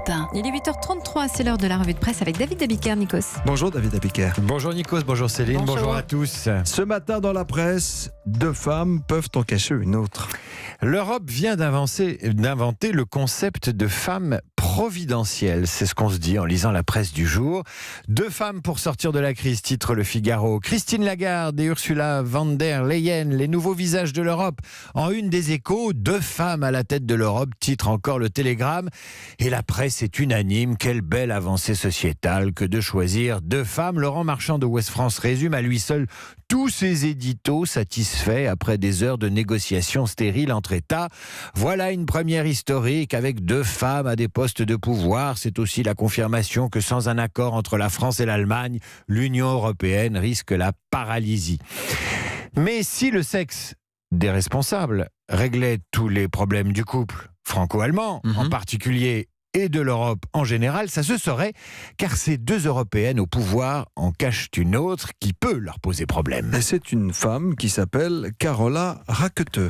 Europe 1. Il est 8h33, c'est l'heure de la revue de presse avec David Abiker, Nikos. Bonjour David Abiker. Bonjour Nikos, bonjour Céline, bonjour à tous. Ce matin dans la presse, 2 femmes peuvent en cacher une autre. L'Europe vient d'inventer le concept de femme providentielle. C'est ce qu'on se dit en lisant la presse du jour. 2 femmes pour sortir de la crise, titre Le Figaro. Christine Lagarde et Ursula von der Leyen, les nouveaux visages de l'Europe. En une des Échos, 2 femmes à la tête de l'Europe, titre encore Le Télégramme. Et la presse est unanime. Quelle belle avancée sociétale que de choisir 2 femmes. Laurent Marchand de Ouest France résume à lui seul tous ses éditos satisfaits après des heures de négociations stériles entre États. Voilà une première historique avec 2 femmes à des postes de pouvoir. C'est aussi la confirmation que sans un accord entre la France et l'Allemagne, l'Union européenne risque la paralysie. Mais si le sexe des responsables réglait tous les problèmes du couple franco-allemand, en particulier, et de l'Europe en général, ça se saurait, car ces 2 Européennes au pouvoir en cachent une autre qui peut leur poser problème. Et c'est une femme qui s'appelle Carola Rackete.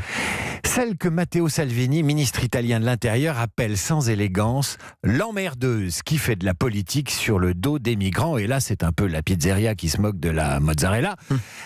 Celle que Matteo Salvini, ministre italien de l'Intérieur, appelle sans élégance l'emmerdeuse qui fait de la politique sur le dos des migrants. Et là, c'est un peu la pizzeria qui se moque de la mozzarella.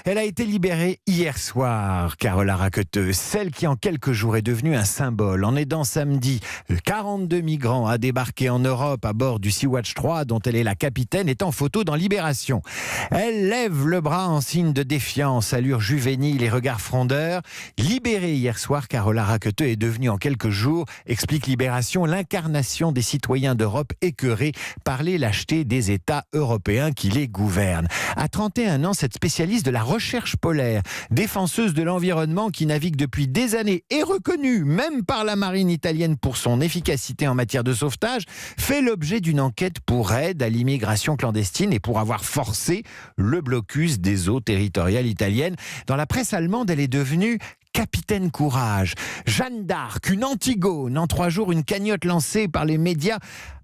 Elle a été libérée hier soir, Carola Rackete, celle qui en quelques jours est devenue un symbole en aidant samedi 42 migrants à débarquer en Europe à bord du Sea-Watch 3 dont elle est la capitaine, est en photo dans Libération. Elle lève le bras en signe de défiance, allure juvénile et regard frondeur. Libérée hier soir, Carola Rackete est devenue en quelques jours, explique Libération, l'incarnation des citoyens d'Europe écœurés par les lâchetés des États européens qui les gouvernent. À 31 ans, cette spécialiste de la recherche polaire, défenseuse de l'environnement qui navigue depuis des années et reconnue même par la marine italienne pour son efficacité en matière de sauvetage, fait l'objet d'une enquête pour aide à l'immigration clandestine et pour avoir forcé le blocus des eaux territoriales italiennes. Dans la presse allemande, elle est devenue Capitaine Courage, Jeanne d'Arc, une Antigone. En 3 jours, une cagnotte lancée par les médias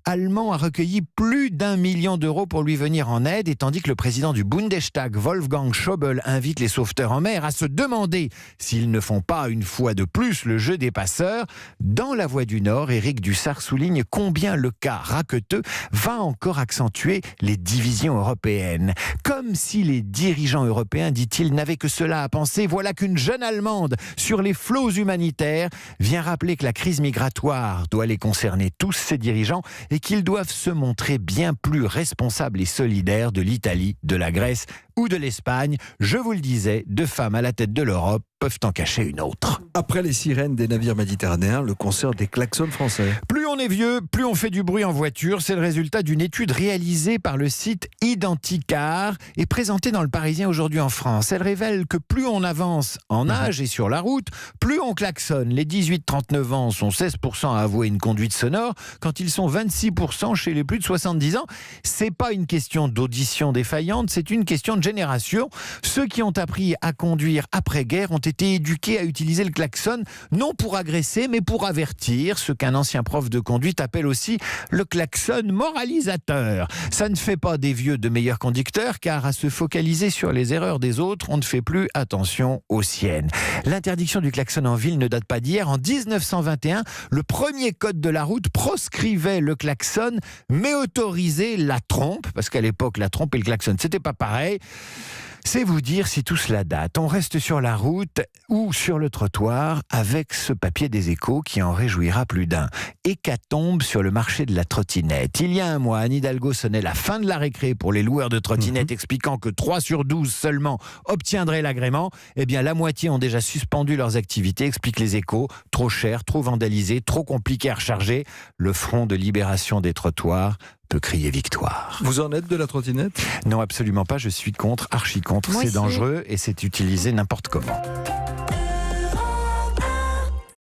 allemands a recueilli plus d'1 million d'euros pour lui venir en aide, et tandis que le président du Bundestag, Wolfgang Schäuble, invite les sauveteurs en mer à se demander s'ils ne font pas une fois de plus le jeu des passeurs. Dans La Voix du Nord, Éric Dussart souligne combien le cas Rackete va encore accentuer les divisions européennes. Comme si les dirigeants européens, dit-il, n'avaient que cela à penser. Voilà qu'une jeune Allemande, sur les flots humanitaires, vient rappeler que la crise migratoire doit les concerner tous, ces dirigeants, et qu'ils doivent se montrer bien plus responsables et solidaires de l'Italie, de la Grèce ou de l'Espagne. Je vous le disais, 2 femmes à la tête de l'Europe peuvent en cacher une autre. Après les sirènes des navires méditerranéens, le concert des klaxons français. Plus on est vieux, plus on fait du bruit en voiture. C'est le résultat d'une étude réalisée par le site Identicar et présentée dans Le Parisien aujourd'hui en France. Elle révèle que plus on avance en âge et sur la route, plus on klaxonne. Les 18-39 ans sont 16% à avouer une conduite sonore, quand ils sont 26% chez les plus de 70 ans. C'est pas une question d'audition défaillante, c'est une question de génération. Ceux qui ont appris à conduire après-guerre ont été éduqués à utiliser le klaxon, non pour agresser, mais pour avertir, ce qu'un ancien prof de conduite appelle aussi le klaxon moralisateur. Ça ne fait pas des vieux de meilleurs conducteurs, car à se focaliser sur les erreurs des autres, on ne fait plus attention aux siennes. L'interdiction du klaxon en ville ne date pas d'hier. En 1921, le premier code de la route proscrivait le klaxon, mais autorisait la trompe, parce qu'à l'époque, la trompe et le klaxon, c'était pas pareil. C'est vous dire si tout cela date. On reste sur la route ou sur le trottoir avec ce papier des Échos qui en réjouira plus d'un. Hécatombe sur le marché de la trottinette. Il y a un mois, Anne Hidalgo sonnait la fin de la récré pour les loueurs de trottinettes, expliquant que 3 sur 12 seulement obtiendraient l'agrément. Eh bien, la moitié ont déjà suspendu leurs activités, expliquent les Échos. Trop cher, trop vandalisé, trop compliqué à recharger. Le front de libération des trottoirs peut crier victoire. Vous en êtes de la trottinette ? Non, absolument pas. Je suis contre, archi contre. Moi C'est aussi. dangereux et c'est utilisé n'importe comment.